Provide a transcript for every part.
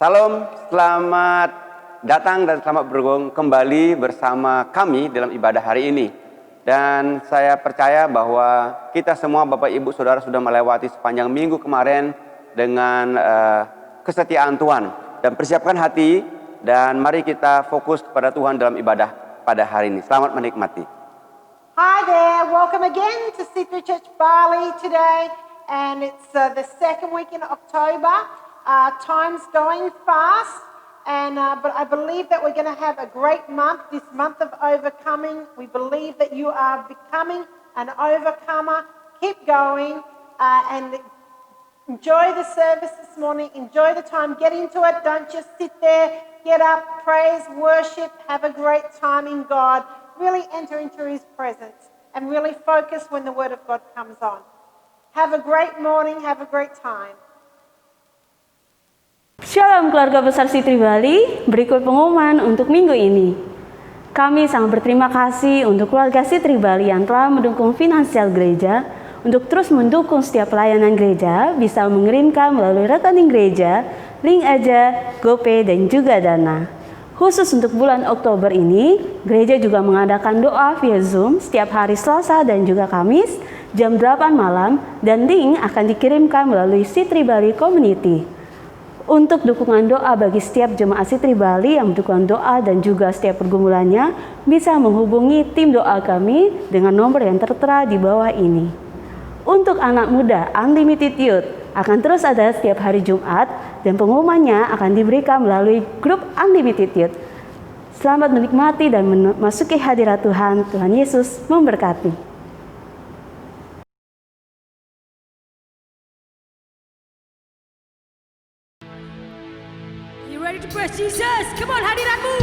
Salam, selamat datang dan selamat bergabung kembali bersama kami dalam ibadah hari ini. Dan saya percaya bahwa kita semua Bapak Ibu Saudara sudah melewati sepanjang minggu kemarin dengan kesetiaan Tuhan. Dan persiapkan hati dan mari kita fokus kepada Tuhan dalam ibadah pada hari ini. Selamat menikmati. Hi there, welcome again to City Church Bali today. And it's the second week in October. Time's going fast. But I believe that we're going to have a great month, this month of overcoming. We believe that you are becoming an overcomer. Keep going and enjoy the service this morning. Enjoy the time. Get into it. Don't just sit there. Get up, praise, worship, have a great time in God. Really enter into His presence and really focus when the Word of God comes on. Have a great morning. Have a great time. Shalom keluarga besar City Bali, berikut pengumuman untuk minggu ini. Kami sangat berterima kasih untuk keluarga City Bali yang telah mendukung finansial gereja. Untuk terus mendukung setiap pelayanan gereja, bisa mengirimkan melalui rekening gereja, link aja, GoPay dan juga Dana. Khusus untuk bulan Oktober ini, gereja juga mengadakan doa via Zoom setiap hari Selasa dan juga Kamis jam 8 malam dan link akan dikirimkan melalui City Bali Community. Untuk dukungan doa bagi setiap jemaat City Bali yang membutuhkan doa dan juga setiap pergumulannya, bisa menghubungi tim doa kami dengan nomor yang tertera di bawah ini. Untuk anak muda, Unlimited Youth akan terus ada setiap hari Jumat dan pengumumannya akan diberikan melalui grup Unlimited Youth. Selamat menikmati dan memasuki hadirat Tuhan. Tuhan Yesus memberkati. Ready to praise Jesus? Come on, hadiratmu.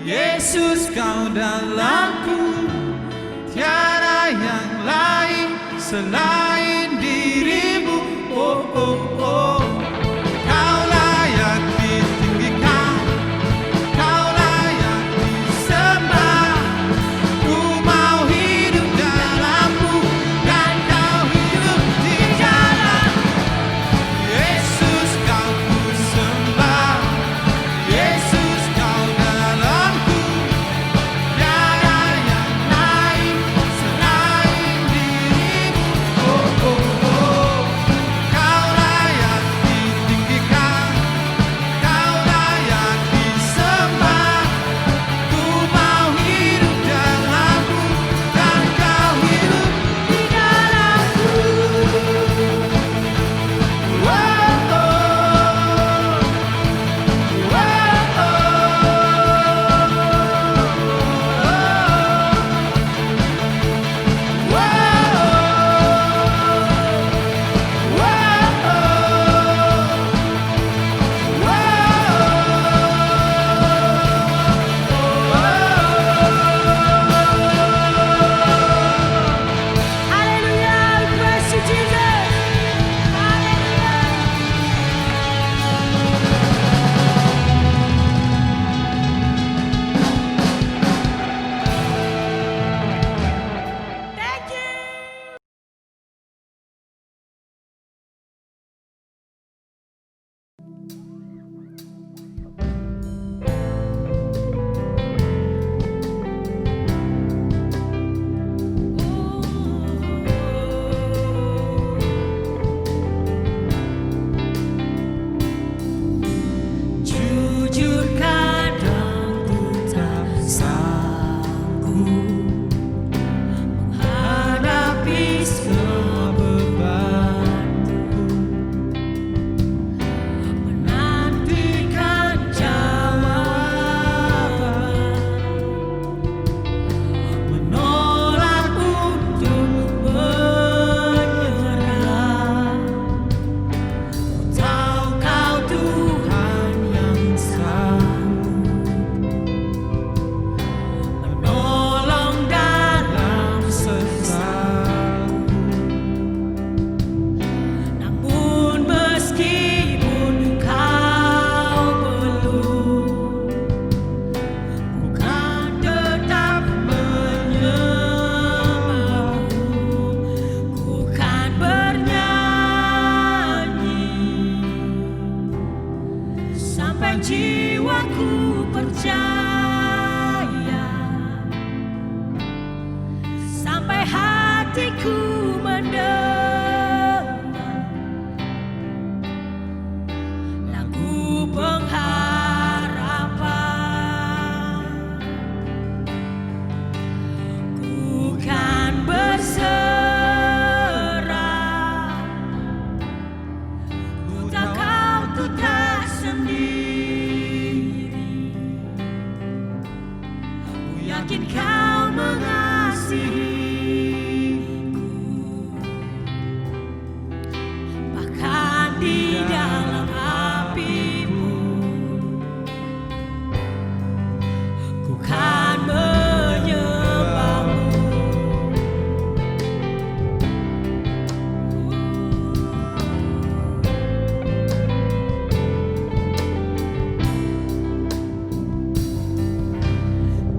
Yesus kau dalamku, tiada yang lain selain dirimu. Oh oh oh, kau layak ditinggikan, kau layak disembah. Ku mau hidup dalam percaya sampai hatiku mendengar lagu pengharapan. Ku kan berserah, ku tahu kau tak sendiri. Ku yakin kau mengasihiku, bahkan di dalam apimu. Ku kan menyembahmu.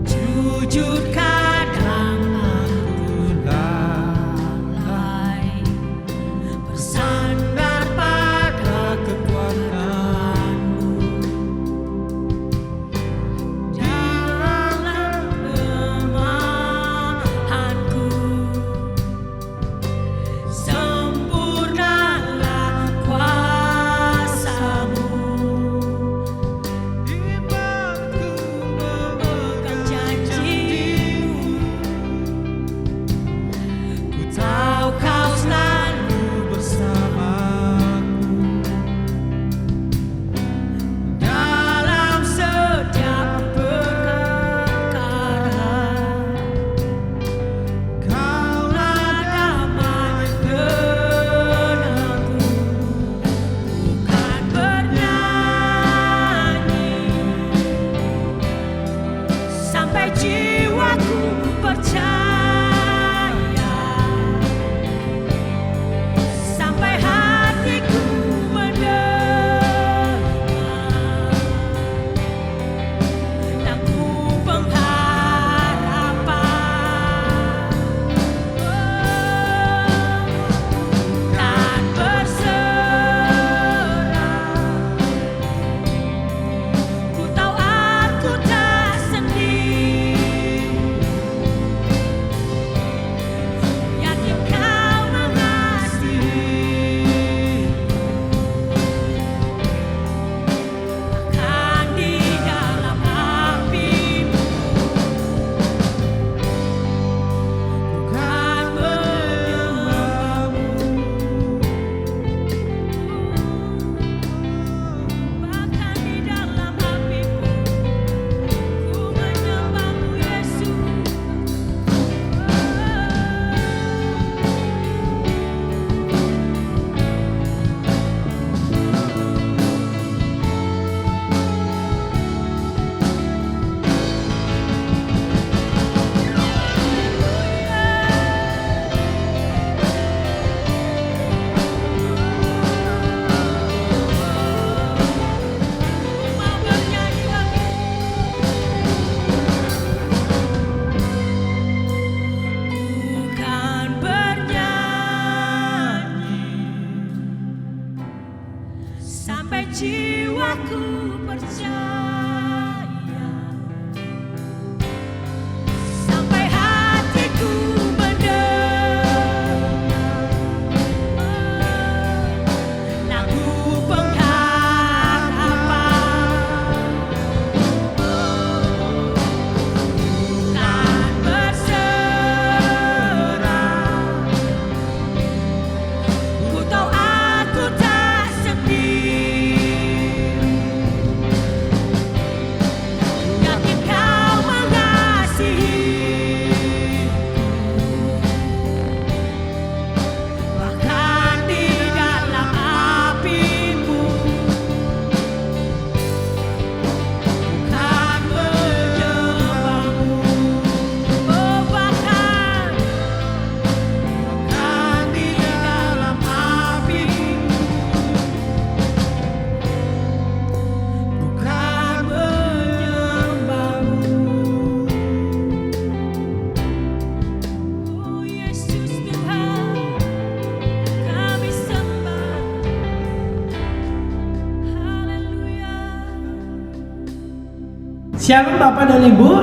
Jujur kadang aku lalai bersandar pada kekuatanmu. Dalam kelemahanku, sempurnalah kuasamu. Imanku Memegang janjimu, ku tahu kau selalu bersamaku. dalam setiap perkara. Kaulah Damai benangku, bukan bernyanyi sampai jiwaku percaya, sampai hatiku mendengar lagu pengharapan. Kan berserah, ku tahu aku tak sendiri. Yakin kau mengasihi, bahkan di dalam apimu. Bukan menyembahmu, bahkan di dalam apimu. Ku menyembahmu Yesus. Mau bernyanyi lagi. Bukan bernyanyi sampai jiwaku percaya, sampai hatiku mendengar lagu pengharapan. Bukan berserah, ku tahu aku tak sendiri. Shalom Bapak dan Ibu,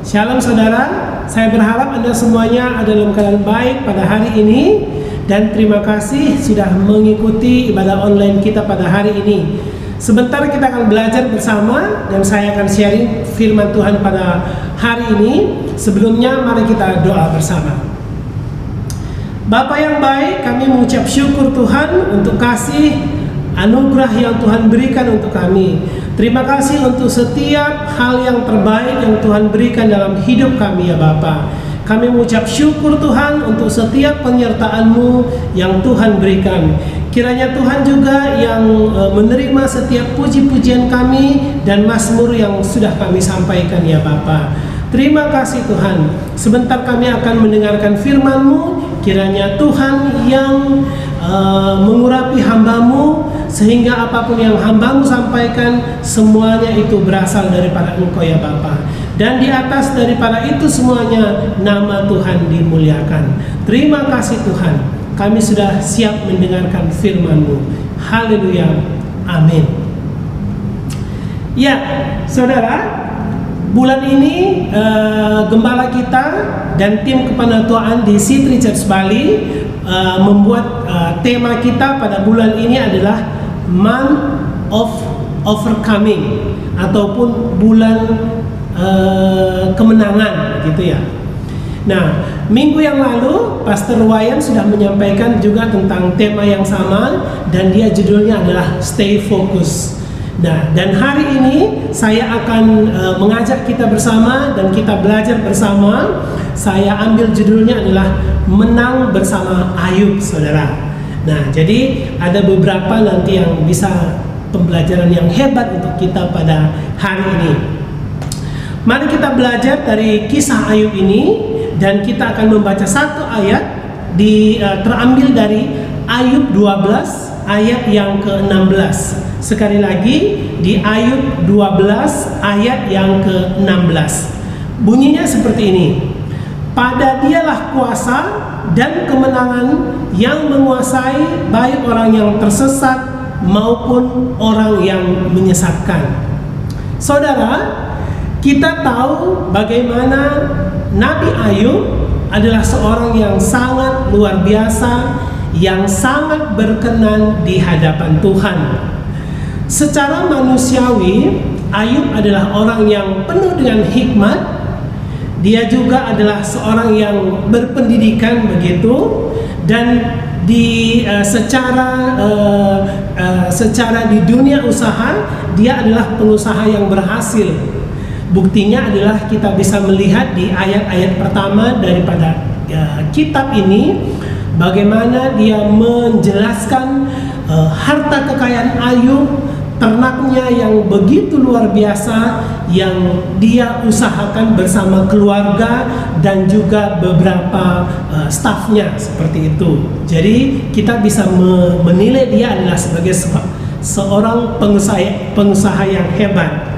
Shalom Saudara. Saya berharap Anda semuanya ada dalam keadaan baik pada hari ini. Dan terima kasih sudah mengikuti ibadah online kita pada hari ini. Sebentar kita akan belajar bersama dan saya akan sharing firman Tuhan pada hari ini. Sebelumnya mari kita doa bersama. Bapa yang baik, kami mengucap syukur Tuhan untuk kasih anugerah yang Tuhan berikan untuk kami. Terima kasih untuk setiap hal yang terbaik yang Tuhan berikan dalam hidup kami ya Bapa. Kami mengucap syukur Tuhan untuk setiap penyertaan-Mu yang Tuhan berikan. Kiranya Tuhan juga yang menerima setiap puji-pujian kami dan mazmur yang sudah kami sampaikan ya Bapa. Terima kasih Tuhan. Sebentar kami akan mendengarkan firman-Mu. Kiranya Tuhan yang mengurapi hamba-Mu sehingga apapun yang hamba-Mu sampaikan semuanya itu berasal daripada Engkau ya Bapa. Dan di atas daripada itu semuanya nama Tuhan dimuliakan. Terima kasih Tuhan. Kami sudah siap mendengarkan firman-Mu. Haleluya. Amin. Ya, saudara, bulan ini gembala kita dan tim kepanatuaan di City Church Bali membuat tema kita pada bulan ini adalah Month of Overcoming ataupun bulan kemenangan gitu ya. Nah, minggu yang lalu Pastor Wayan sudah menyampaikan juga tentang tema yang sama dan dia judulnya adalah Stay Focus. Nah, dan hari ini saya akan mengajak kita bersama dan kita belajar bersama. Saya ambil judulnya adalah Menang Bersama Ayub, saudara. Nah, jadi ada beberapa nanti yang bisa pembelajaran yang hebat untuk kita pada hari ini. Mari kita belajar dari kisah Ayub ini dan kita akan membaca satu ayat terambil dari Ayub 12 ayat yang ke-16. Sekali lagi di Ayub 12 ayat yang ke-16. Bunyinya seperti ini. Pada Dialah kuasa dan kemenangan yang menguasai baik orang yang tersesat maupun orang yang menyesatkan. Saudara, kita tahu bagaimana Nabi Ayub adalah seorang yang sangat luar biasa, yang sangat berkenan di hadapan Tuhan. Secara manusiawi, Ayub adalah orang yang penuh dengan hikmat. Dia juga adalah seorang yang berpendidikan begitu, dan secara di dunia usaha dia adalah pengusaha yang berhasil. Buktinya adalah kita bisa melihat di ayat-ayat pertama daripada kitab ini bagaimana dia menjelaskan harta kekayaan Ayub, ternaknya yang begitu luar biasa yang dia usahakan bersama keluarga dan juga beberapa stafnya seperti itu. Jadi kita bisa menilai dia adalah sebagai seorang pengusaha yang hebat.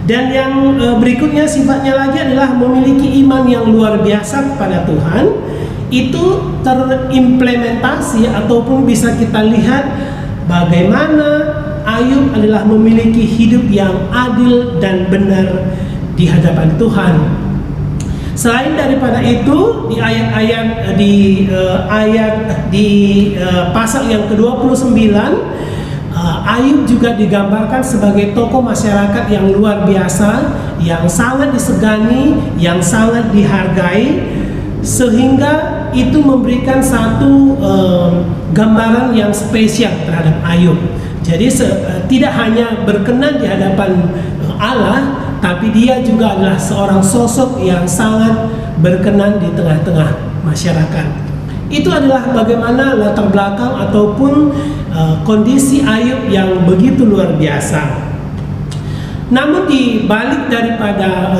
Dan yang berikutnya sifatnya lagi adalah memiliki iman yang luar biasa kepada Tuhan. Itu terimplementasi ataupun bisa kita lihat bagaimana Ayub adalah memiliki hidup yang adil dan benar di hadapan Tuhan. Selain daripada itu, di ayat-ayat di pasal yang ke-29, Ayub juga digambarkan sebagai tokoh masyarakat yang luar biasa, yang sangat disegani, yang sangat dihargai, sehingga itu memberikan satu gambaran yang spesial terhadap Ayub. Jadi tidak hanya berkenan di hadapan Allah, tapi dia juga adalah seorang sosok yang sangat berkenan di tengah-tengah masyarakat. Itu adalah bagaimana latar belakang ataupun kondisi Ayub yang begitu luar biasa. Namun di balik daripada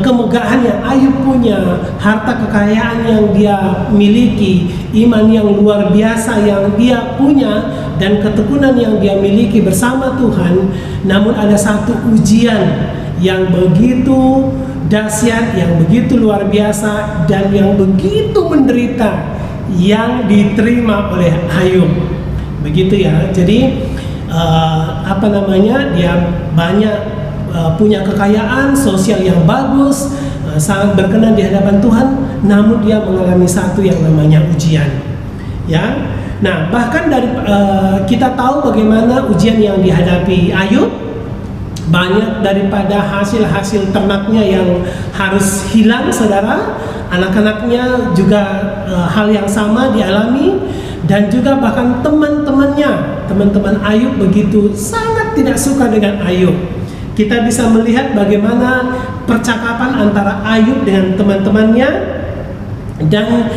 kemegahan yang Ayub punya, harta kekayaan yang dia miliki, iman yang luar biasa yang dia punya, dan ketekunan yang dia miliki bersama Tuhan, namun ada satu ujian yang begitu dahsyat, yang begitu luar biasa, dan yang begitu menderita yang diterima oleh Ayub. Begitu ya. Jadi dia banyak punya kekayaan sosial yang bagus, sangat berkenan di hadapan Tuhan, namun dia mengalami satu yang namanya ujian. Ya, nah bahkan dari kita tahu bagaimana ujian yang dihadapi Ayub. Banyak daripada hasil-hasil ternaknya yang harus hilang, saudara. Anak-anaknya juga hal yang sama dialami, dan juga bahkan teman-teman Ayub begitu sangat tidak suka dengan Ayub. Kita bisa melihat bagaimana percakapan antara Ayub dengan teman-temannya, dan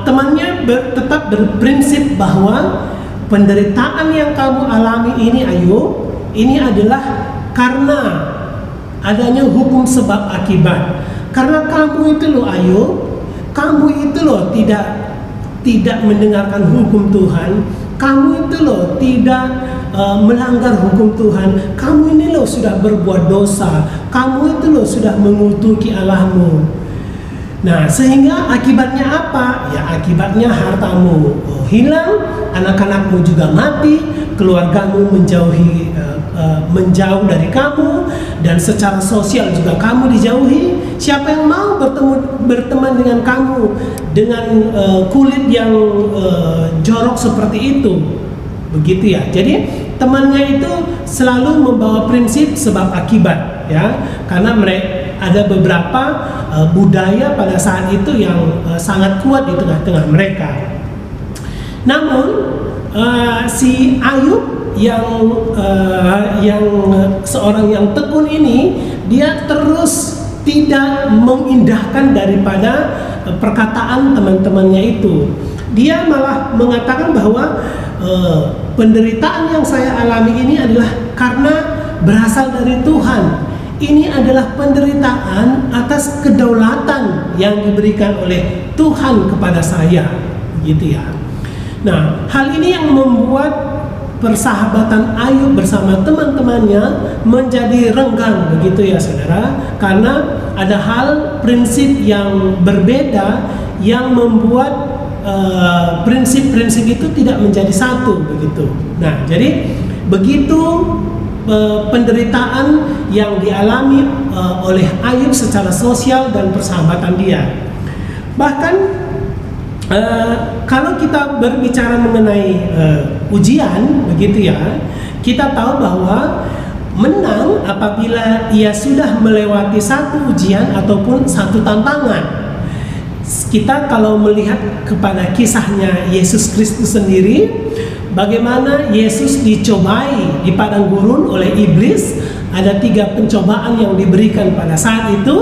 temannya tetap berprinsip bahwa penderitaan yang kamu alami ini, Ayub, ini adalah karena adanya hukum sebab akibat. Karena kamu itu loh, Ayub, kamu itu loh tidak mendengarkan hukum Tuhan, kamu itu loh tidak melanggar hukum Tuhan, kamu ini loh sudah berbuat dosa, kamu itu loh sudah mengutuki Allahmu. Nah, sehingga akibatnya apa? Ya, akibatnya hartamu hilang, anak-anakmu juga mati, keluargamu menjauh dari kamu, dan secara sosial juga kamu dijauhi. Siapa yang mau berteman dengan kamu dengan kulit yang jorok seperti itu? Begitu ya. Jadi temannya itu selalu membawa prinsip sebab akibat, ya, karena mereka ada beberapa budaya pada saat itu yang sangat kuat di tengah-tengah mereka. Namun si Ayub yang seorang yang tekun ini, dia terus tidak mengindahkan daripada perkataan teman-temannya itu. Dia malah mengatakan bahwa penderitaan yang saya alami ini adalah karena berasal dari Tuhan. Ini adalah penderitaan atas kedaulatan yang diberikan oleh Tuhan kepada saya, gitu ya. Nah, hal ini yang membuat persahabatan Ayub bersama teman-temannya menjadi renggang, begitu ya, saudara, karena ada hal prinsip yang berbeda yang membuat prinsip-prinsip itu tidak menjadi satu, begitu. Nah, jadi begitu penderitaan yang dialami oleh Ayub secara sosial dan persahabatan dia. Bahkan kalau kita berbicara mengenai ujian, begitu ya, kita tahu bahwa menang apabila ia sudah melewati satu ujian ataupun satu tantangan. Kita kalau melihat kepada kisahnya Yesus Kristus sendiri, bagaimana Yesus dicobai di padang gurun oleh iblis. Ada 3 pencobaan yang diberikan pada saat itu.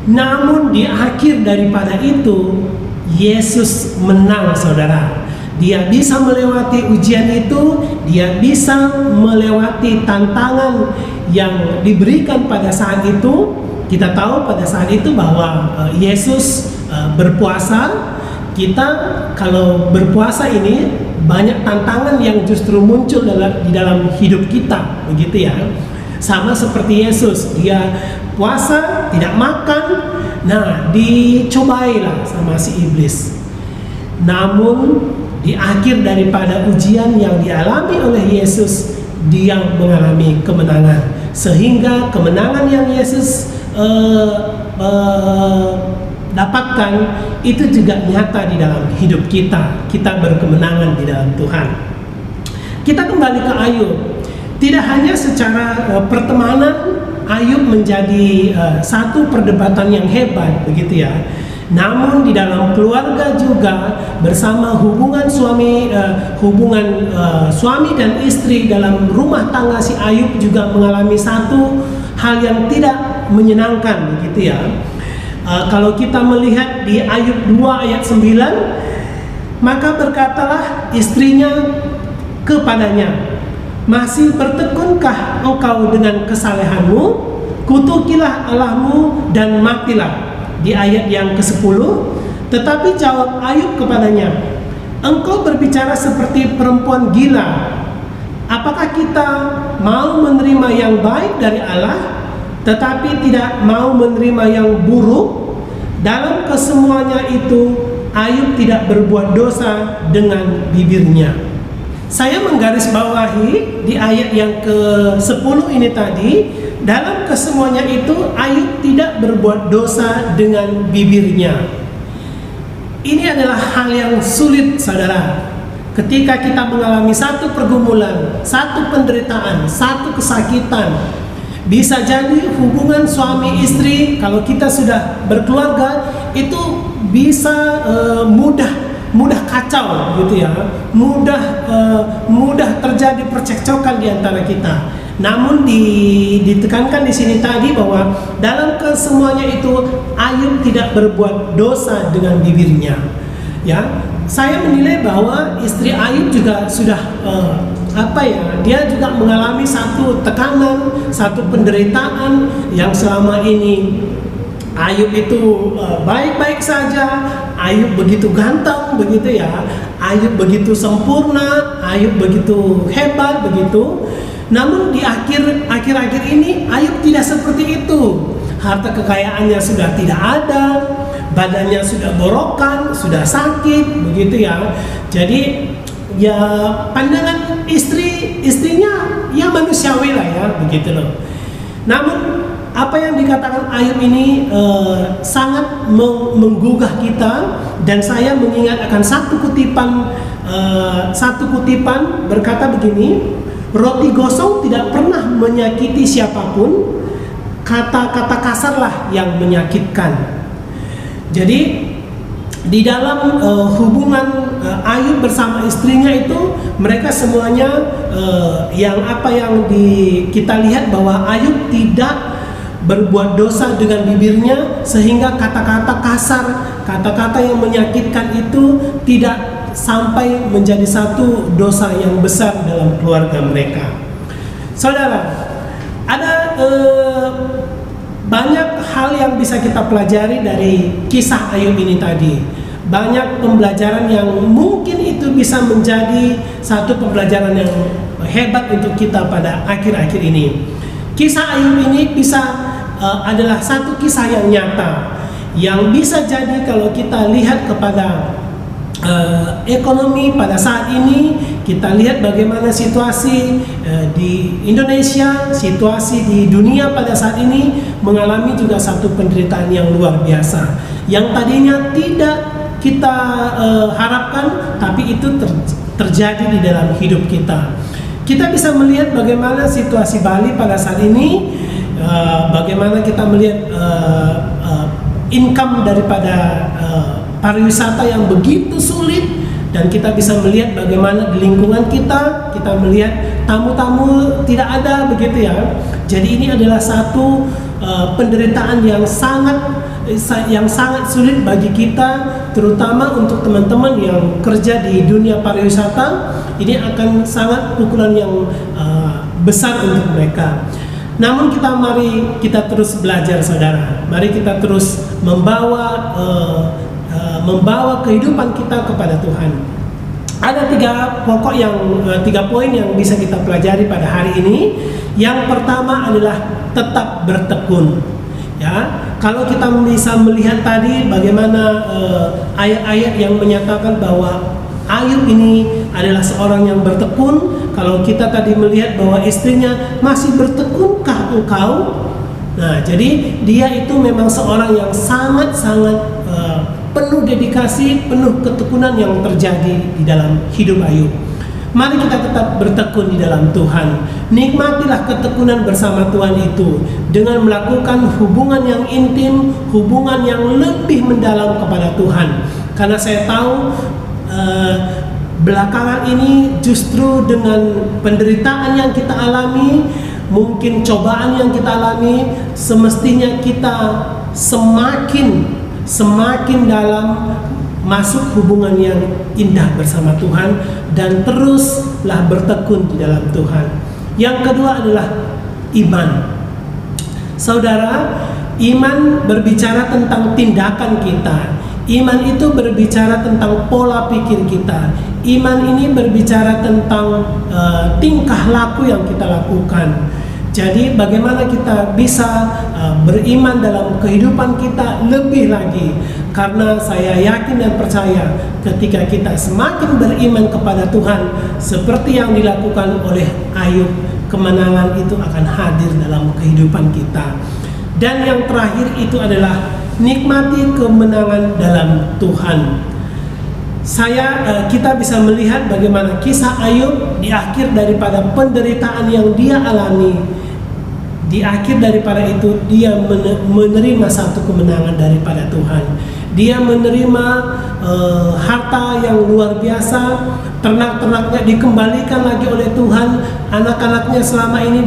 Namun di akhir daripada itu, Yesus menang, saudara. Dia bisa melewati ujian itu, dia bisa melewati tantangan yang diberikan pada saat itu. Kita tahu pada saat itu bahwa Yesus berpuasa. Kita kalau berpuasa ini banyak tantangan yang justru muncul di dalam hidup kita, begitu ya. Sama seperti Yesus, dia puasa, tidak makan, nah dicobailah sama si iblis. Namun di akhir daripada ujian yang dialami oleh Yesus, dia mengalami kemenangan. Sehingga kemenangan yang Yesus dapatkan itu juga nyata di dalam hidup kita. Kita berkemenangan di dalam Tuhan. Kita kembali ke Ayub. Tidak hanya secara pertemanan Ayub menjadi satu perdebatan yang hebat, begitu ya. Namun di dalam keluarga juga, bersama hubungan suami dan istri dalam rumah tangga, si Ayub juga mengalami satu hal yang tidak menyenangkan, begitu ya. Kalau kita melihat di Ayub 2 ayat 9, maka berkatalah istrinya kepadanya, masih bertekunkah engkau dengan kesalehanmu? Kutukilah Allahmu dan matilah. Di ayat yang ke-10, tetapi jawab Ayub kepadanya, engkau berbicara seperti perempuan gila. Apakah kita mau menerima yang baik dari Allah, tetapi tidak mau menerima yang buruk? Dalam kesemuanya itu Ayub tidak berbuat dosa dengan bibirnya. Saya menggarisbawahi di ayat yang ke-10 ini tadi, dalam kesemuanya itu Ayub tidak berbuat dosa dengan bibirnya. Ini adalah hal yang sulit, saudara. Ketika kita mengalami satu pergumulan, satu penderitaan, satu kesakitan, bisa jadi hubungan suami istri kalau kita sudah berkeluarga itu bisa mudah kacau gitu ya, mudah terjadi percekcokan di antara kita. Namun ditekankan di sini tadi bahwa dalam kesemuanya itu Ayub tidak berbuat dosa dengan bibirnya. Ya, saya menilai bahwa istri Ayub juga sudah dia juga mengalami satu tekanan, satu penderitaan yang selama ini Ayub itu baik-baik saja, Ayub begitu ganteng begitu ya, Ayub begitu sempurna, Ayub begitu hebat begitu. Namun di akhir-akhir ini Ayub tidak seperti itu. Harta kekayaannya sudah tidak ada, badannya sudah borokan, sudah sakit begitu ya. Jadi ya pandangan istrinya ya manusiawi lah ya begitu loh. Namun apa yang dikatakan Ayub ini sangat menggugah kita, dan saya mengingat akan satu kutipan berkata begini, roti gosong tidak pernah menyakiti siapapun, kata-kata kasarlah yang menyakitkan. Jadi di dalam hubungan Ayub bersama istrinya itu mereka semuanya yang kita lihat bahwa Ayub tidak berbuat dosa dengan bibirnya, sehingga kata-kata kasar, kata-kata yang menyakitkan itu tidak sampai menjadi satu dosa yang besar dalam keluarga mereka. Saudara, ada banyak hal yang bisa kita pelajari dari kisah Ayub ini tadi. Banyak pembelajaran yang mungkin itu bisa menjadi satu pembelajaran yang hebat untuk kita pada akhir-akhir ini. Kisah Ayub ini adalah satu kisah yang nyata, yang bisa jadi kalau kita lihat kepada ekonomi pada saat ini, kita lihat bagaimana situasi di Indonesia, situasi di dunia pada saat ini mengalami juga satu penderitaan yang luar biasa, yang tadinya tidak kita harapkan, tapi itu terjadi di dalam hidup kita. Kita bisa melihat bagaimana situasi Bali pada saat ini, bagaimana kita melihat income daripada pariwisata yang begitu sulit, dan kita bisa melihat bagaimana di lingkungan kita melihat tamu-tamu tidak ada begitu ya. Jadi ini adalah satu penderitaan yang sangat sulit bagi kita, terutama untuk teman-teman yang kerja di dunia pariwisata. Ini akan sangat pukulan yang besar untuk mereka. Namun mari kita terus belajar, saudara. Mari kita terus membawa kehidupan kita kepada Tuhan. Ada tiga poin yang bisa kita pelajari pada hari ini. Yang pertama adalah tetap bertekun. Ya, kalau kita bisa melihat tadi bagaimana ayat-ayat yang menyatakan bahwa Ayub ini adalah seorang yang bertekun. Kalau kita tadi melihat bahwa istrinya masih bertekunkah engkau? Nah, jadi dia itu memang seorang yang sangat-sangat penuh dedikasi, penuh ketekunan yang terjadi di dalam hidup Ayub. Mari kita tetap bertekun di dalam Tuhan. Nikmatilah ketekunan bersama Tuhan itu dengan melakukan hubungan yang intim, hubungan yang lebih mendalam kepada Tuhan. Karena saya tahu belakangan ini justru dengan penderitaan yang kita alami, mungkin cobaan yang kita alami, semestinya kita semakin dalam masuk hubungan yang indah bersama Tuhan, dan teruslah bertekun di dalam Tuhan. Yang kedua adalah iman. Saudara, iman berbicara tentang tindakan kita. Iman itu berbicara tentang pola pikir kita. Iman ini berbicara tentang tingkah laku yang kita lakukan. Jadi bagaimana kita bisa beriman dalam kehidupan kita lebih lagi. Karena saya yakin dan percaya ketika kita semakin beriman kepada Tuhan seperti yang dilakukan oleh Ayub, kemenangan itu akan hadir dalam kehidupan kita. Dan yang terakhir itu adalah nikmati kemenangan dalam Tuhan. Kita bisa melihat bagaimana kisah Ayub di akhir daripada penderitaan yang dia alami. Di akhir daripada itu dia menerima satu kemenangan daripada Tuhan. Dia menerima harta yang luar biasa, ternak-ternaknya dikembalikan lagi oleh Tuhan, anak-anaknya selama ini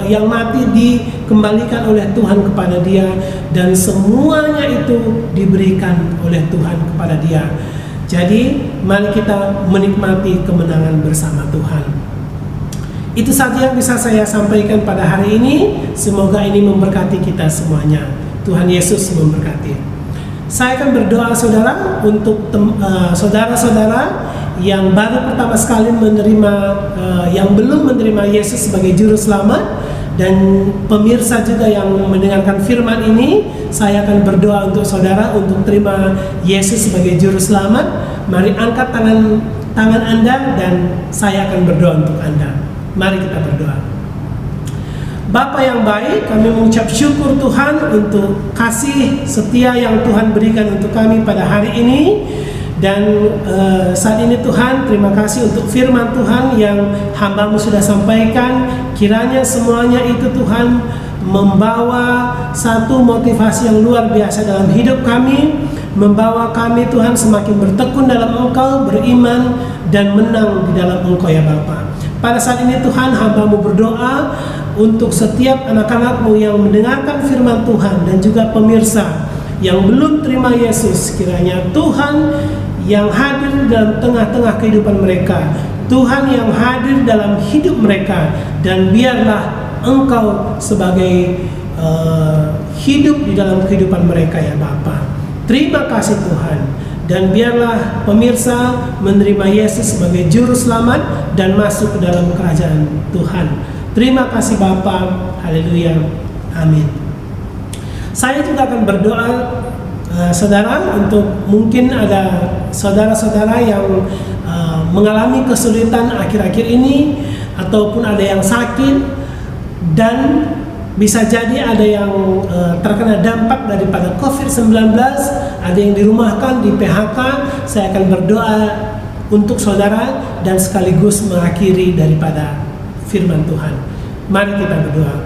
yang mati dikembalikan oleh Tuhan kepada dia, dan semuanya itu diberikan oleh Tuhan kepada dia. Jadi mari kita menikmati kemenangan bersama Tuhan. Itu saja yang bisa saya sampaikan pada hari ini. Semoga ini memberkati kita semuanya. Tuhan Yesus memberkati. Saya akan berdoa saudara untuk saudara-saudara yang baru pertama sekali yang belum menerima Yesus sebagai juru selamat, dan pemirsa juga yang mendengarkan firman ini. Saya akan berdoa untuk saudara untuk terima Yesus sebagai juru selamat. Mari angkat tangan Anda dan saya akan berdoa untuk Anda. Mari kita berdoa. Bapa yang baik, kami mengucap syukur Tuhan untuk kasih setia yang Tuhan berikan untuk kami pada hari ini. Dan saat ini Tuhan, terima kasih untuk firman Tuhan yang hamba-Mu sudah sampaikan. Kiranya semuanya itu Tuhan membawa satu motivasi yang luar biasa dalam hidup kami, membawa kami Tuhan semakin bertekun dalam Engkau, beriman dan menang di dalam Engkau ya Bapa. Pada saat ini Tuhan, hamba-Mu berdoa untuk setiap anak-anak-Mu yang mendengarkan firman Tuhan dan juga pemirsa yang belum terima Yesus. Kiranya Tuhan yang hadir dalam tengah-tengah kehidupan mereka, Tuhan yang hadir dalam hidup mereka, dan biarlah Engkau sebagai hidup di dalam kehidupan mereka ya Bapa. Terima kasih Tuhan. Dan biarlah pemirsa menerima Yesus sebagai juru selamat dan masuk ke dalam kerajaan Tuhan. Terima kasih Bapa. Haleluya. Amin. Saya juga akan berdoa saudara, untuk mungkin ada saudara-saudara yang mengalami kesulitan akhir-akhir ini, ataupun ada yang sakit, dan bisa jadi ada yang terkena dampak daripada COVID-19, ada yang dirumahkan, di PHK. Saya akan berdoa untuk saudara dan sekaligus mengakhiri daripada firman Tuhan. Mari kita berdoa.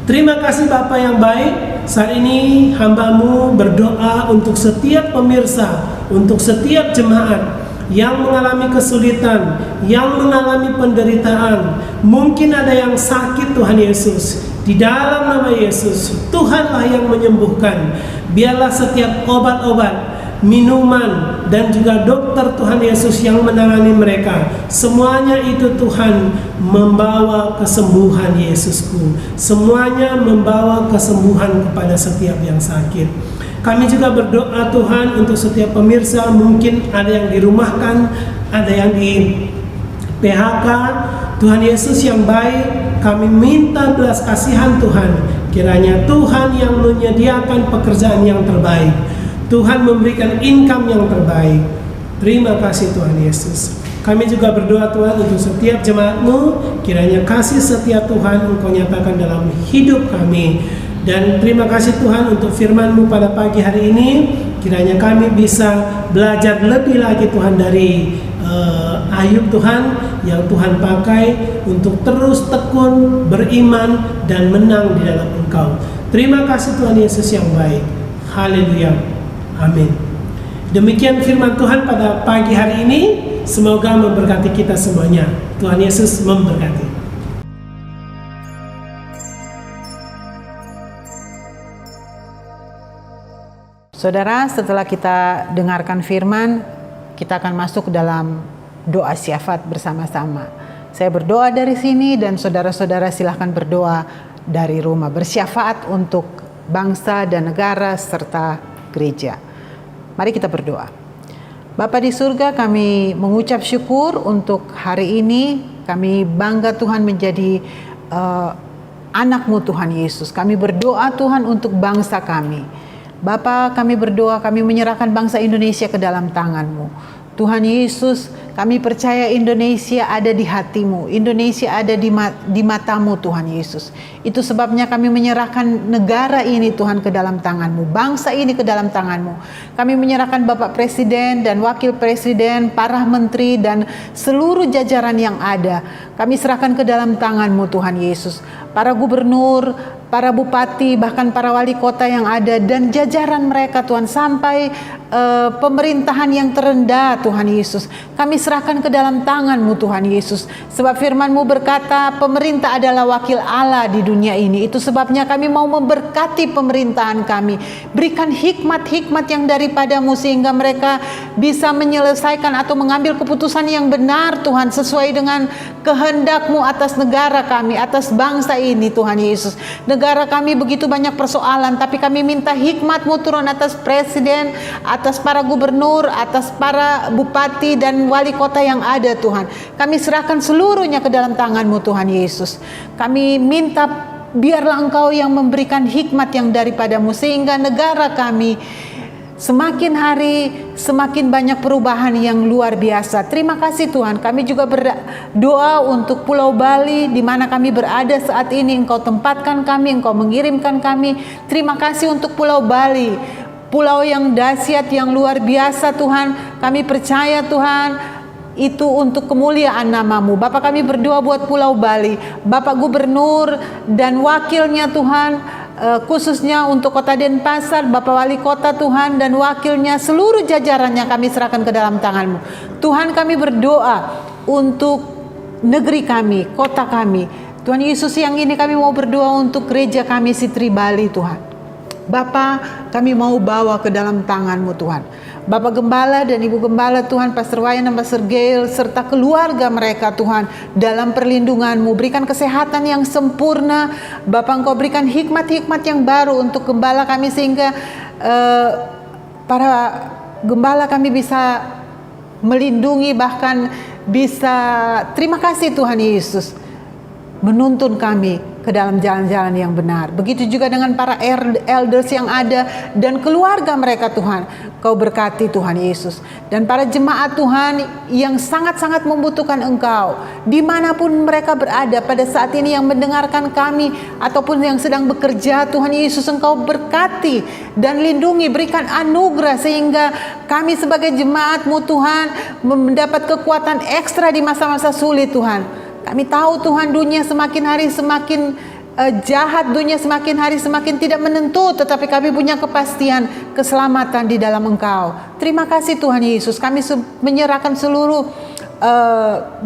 Terima kasih Bapa yang baik. Saat ini hamba-Mu berdoa untuk setiap pemirsa, untuk setiap jemaat yang mengalami kesulitan, yang mengalami penderitaan. Mungkin ada yang sakit Tuhan Yesus. Di dalam nama Yesus, Tuhanlah yang menyembuhkan. Biarlah setiap obat-obat, minuman, dan juga dokter Tuhan Yesus yang menangani mereka, semuanya itu Tuhan membawa kesembuhan Yesusku. Semuanya membawa kesembuhan kepada setiap yang sakit. Kami juga berdoa Tuhan untuk setiap pemirsa, mungkin ada yang dirumahkan, ada yang di PHK. Tuhan Yesus yang baik, kami minta belas kasihan Tuhan. Kiranya Tuhan yang menyediakan pekerjaan yang terbaik, Tuhan memberikan income yang terbaik. Terima kasih Tuhan Yesus. Kami juga berdoa Tuhan untuk setiap jemaat-Mu. Kiranya kasih setia Tuhan Engkau nyatakan dalam hidup kami. Dan terima kasih Tuhan untuk firman-Mu pada pagi hari ini. Kiranya kami bisa belajar lebih lagi Tuhan dari Ayub Tuhan, yang Tuhan pakai untuk terus tekun, beriman, dan menang di dalam Engkau. Terima kasih Tuhan Yesus yang baik. Haleluya. Amin. Demikian firman Tuhan pada pagi hari ini. Semoga memberkati kita semuanya. Tuhan Yesus memberkati. Saudara, setelah kita dengarkan firman, kita akan masuk dalam doa syafaat bersama-sama. Saya berdoa dari sini dan saudara-saudara silahkan berdoa dari rumah. Bersyafaat untuk bangsa dan negara serta gereja. Mari kita berdoa. Bapa di surga, kami mengucap syukur untuk hari ini. Kami bangga Tuhan menjadi anak-Mu Tuhan Yesus. Kami berdoa Tuhan untuk bangsa kami. Bapa, kami berdoa, kami menyerahkan bangsa Indonesia ke dalam tangan-Mu. Tuhan Yesus, kami percaya Indonesia ada di hati-Mu, Indonesia ada di mata-Mu Tuhan Yesus. Itu sebabnya kami menyerahkan negara ini Tuhan ke dalam tangan-Mu, bangsa ini ke dalam tangan-Mu. Kami menyerahkan Bapak Presiden dan Wakil Presiden, para menteri dan seluruh jajaran yang ada. Kami serahkan ke dalam tangan-Mu Tuhan Yesus. Para gubernur, para bupati, bahkan para wali kota yang ada dan jajaran mereka Tuhan, sampai pemerintahan yang terendah Tuhan Yesus, kami serahkan ke dalam tangan-Mu Tuhan Yesus. Sebab firman-Mu berkata pemerintah adalah wakil Allah di dunia ini. Itu sebabnya kami mau memberkati pemerintahan kami. Berikan hikmat-hikmat yang daripada-Mu sehingga mereka bisa menyelesaikan atau mengambil keputusan yang benar Tuhan, sesuai dengan kehendak-Mu atas negara kami, atas bangsa ini Tuhan Yesus. Negara kami begitu banyak persoalan, tapi kami minta hikmat-Mu turun atas presiden, atas para gubernur, atas para bupati dan wali kota yang ada Tuhan. Kami serahkan seluruhnya ke dalam tangan-Mu Tuhan Yesus. Kami minta biarlah Engkau yang memberikan hikmat yang daripada-Mu sehingga negara kami semakin hari semakin banyak perubahan yang luar biasa. Terima kasih Tuhan. Kami juga berdoa untuk Pulau Bali di mana kami berada saat ini. Engkau tempatkan kami, Engkau mengirimkan kami. Terima kasih untuk Pulau Bali, pulau yang dahsyat, yang luar biasa Tuhan. Kami percaya Tuhan, itu untuk kemuliaan nama-Mu. Bapak, kami berdoa buat Pulau Bali, Bapak Gubernur dan wakilnya Tuhan, khususnya untuk Kota Denpasar, Bapak Wali Kota Tuhan dan wakilnya, seluruh jajarannya kami serahkan ke dalam tangan-Mu. Tuhan, kami berdoa untuk negeri kami, kota kami. Tuhan Yesus, yang ini kami mau berdoa untuk gereja kami Sitri Bali Tuhan. Bapa, kami mau bawa ke dalam tangan-Mu Tuhan. Bapak Gembala dan Ibu Gembala Tuhan, Pastor Wayan dan Pastor Gail serta keluarga mereka Tuhan, dalam perlindungan-Mu. Berikan kesehatan yang sempurna. Bapak, Engkau berikan hikmat-hikmat yang baru untuk gembala kami sehingga para gembala kami bisa melindungi, bahkan bisa, terima kasih Tuhan Yesus, menuntun kami ke dalam jalan-jalan yang benar. Begitu juga dengan para elders yang ada dan keluarga mereka Tuhan. Kau berkati Tuhan Yesus. Dan para jemaat Tuhan yang sangat-sangat membutuhkan Engkau, dimanapun mereka berada pada saat ini, yang mendengarkan kami ataupun yang sedang bekerja, Tuhan Yesus, Engkau berkati dan lindungi. Berikan anugerah sehingga kami sebagai jemaat-Mu Tuhan mendapat kekuatan ekstra di masa-masa sulit Tuhan. Kami tahu Tuhan, dunia semakin hari semakin jahat, dunia semakin hari semakin tidak menentu, tetapi kami punya kepastian keselamatan di dalam Engkau. Terima kasih Tuhan Yesus. Kami menyerahkan seluruh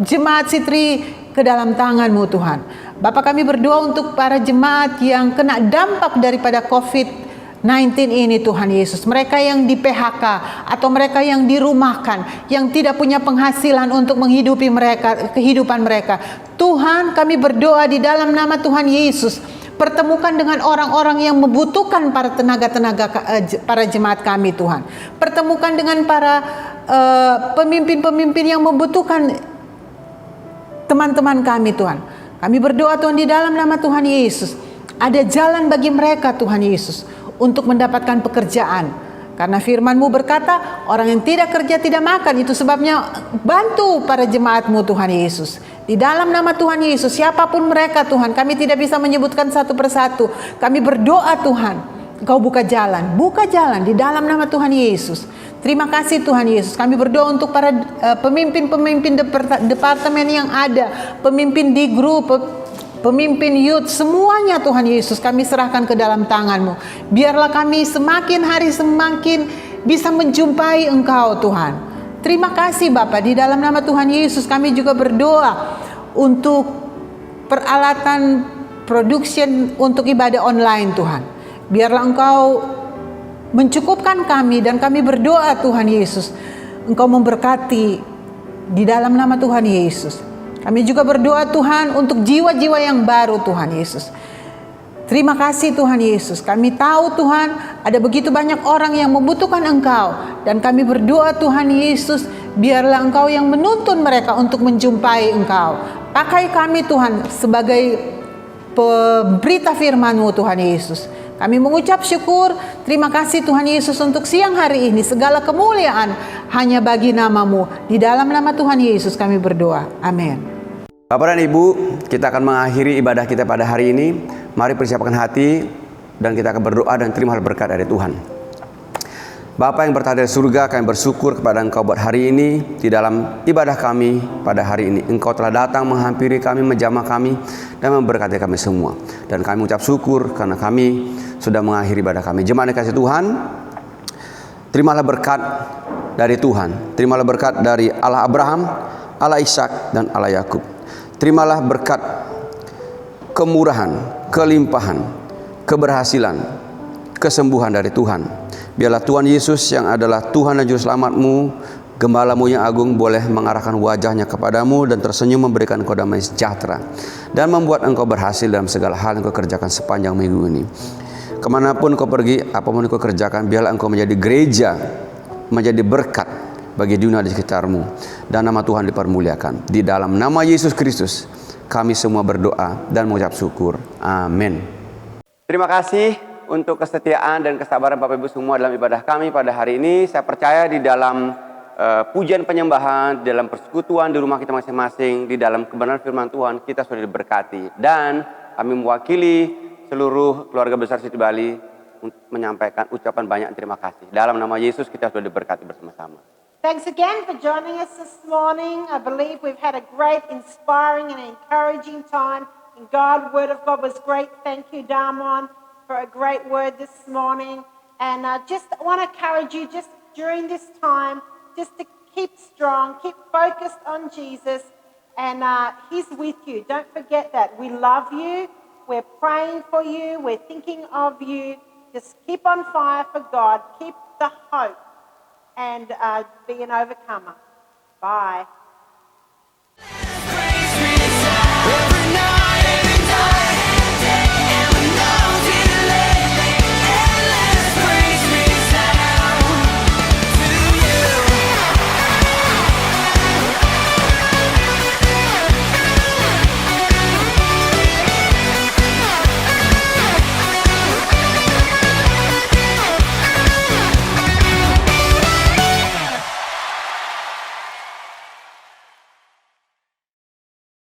jemaat Sitri ke dalam tangan-Mu Tuhan. Bapak, kami berdoa untuk para jemaat yang kena dampak daripada COVID-19 ini Tuhan Yesus. Mereka yang di PHK atau mereka yang dirumahkan, yang tidak punya penghasilan untuk menghidupi mereka, kehidupan mereka. Tuhan, kami berdoa di dalam nama Tuhan Yesus, pertemukan dengan orang-orang yang membutuhkan para tenaga-tenaga, para jemaat kami Tuhan. Pertemukan dengan para pemimpin-pemimpin yang membutuhkan teman-teman kami Tuhan. Kami berdoa Tuhan di dalam nama Tuhan Yesus, ada jalan bagi mereka Tuhan Yesus untuk mendapatkan pekerjaan. Karena firman-Mu berkata, orang yang tidak kerja tidak makan. Itu sebabnya bantu para jemaat-Mu Tuhan Yesus. Di dalam nama Tuhan Yesus, siapapun mereka Tuhan, kami tidak bisa menyebutkan satu persatu. Kami berdoa Tuhan, Engkau buka jalan di dalam nama Tuhan Yesus. Terima kasih Tuhan Yesus. Kami berdoa untuk para pemimpin-pemimpin departemen yang ada, pemimpin di grup, pemimpin youth, semuanya Tuhan Yesus kami serahkan ke dalam tangan-Mu. Biarlah kami semakin hari semakin bisa menjumpai Engkau Tuhan. Terima kasih Bapa, di dalam nama Tuhan Yesus kami juga berdoa untuk peralatan production untuk ibadah online Tuhan. Biarlah Engkau mencukupkan kami dan kami berdoa Tuhan Yesus, Engkau memberkati di dalam nama Tuhan Yesus. Kami juga berdoa Tuhan untuk jiwa-jiwa yang baru Tuhan Yesus. Terima kasih Tuhan Yesus. Kami tahu Tuhan ada begitu banyak orang yang membutuhkan Engkau. Dan kami berdoa Tuhan Yesus, biarlah Engkau yang menuntun mereka untuk menjumpai Engkau. Pakai kami Tuhan sebagai berita firman-Mu Tuhan Yesus. Kami mengucap syukur, terima kasih Tuhan Yesus untuk siang hari ini. Segala kemuliaan hanya bagi nama-Mu. Di dalam nama Tuhan Yesus kami berdoa. Amin. Bapak dan Ibu, kita akan mengakhiri ibadah kita pada hari ini. Mari persiapkan hati dan kita akan berdoa dan terima berkat dari Tuhan. Bapa yang berada di surga, kami bersyukur kepada Engkau buat hari ini. Di dalam ibadah kami pada hari ini, Engkau telah datang menghampiri kami, menjamah kami, dan memberkati kami semua. Dan kami mengucap syukur karena kami sudah mengakhiri ibadah kami. Jemaat dikasih Tuhan, terimalah berkat dari Tuhan. Terimalah berkat dari Allah Abraham, Allah Ishak, dan Allah Yakub. Terimalah berkat kemurahan, kelimpahan, keberhasilan, kesembuhan dari Tuhan. Biarlah Tuhan Yesus yang adalah Tuhan dan Juru Selamatmu, Gembalamu yang agung, boleh mengarahkan wajahnya kepadamu dan tersenyum memberikan engkau damai sejahtera dan membuat engkau berhasil dalam segala hal yang kau kerjakan sepanjang minggu ini. Kemanapun kau pergi, apapun yang kau kerjakan, biarlah engkau menjadi gereja, menjadi berkat bagi dunia di sekitarmu, dan nama Tuhan dipermuliakan. Di dalam nama Yesus Kristus kami semua berdoa dan mengucap syukur. Amin. Terima kasih untuk kesetiaan dan kesabaran Bapak Ibu semua dalam ibadah kami pada hari ini. Saya percaya di dalam pujian penyembahan, di dalam persekutuan di rumah kita masing-masing, di dalam kebenaran firman Tuhan, kita sudah diberkati. Dan kami mewakili seluruh keluarga besar City Bali untuk menyampaikan ucapan banyak terima kasih. Dalam nama Yesus kita sudah diberkati bersama-sama. Thanks again for joining us this morning. I believe we've had a great, inspiring and encouraging time in God. Word of God was great. Thank you, Damon, for a great word this morning. And just want to encourage you just during this time, just to keep strong, keep focused on Jesus, and He's with you. Don't forget that. We love you. We're praying for you. We're thinking of you. Just keep on fire for God. Keep the hope and be an overcomer. Bye.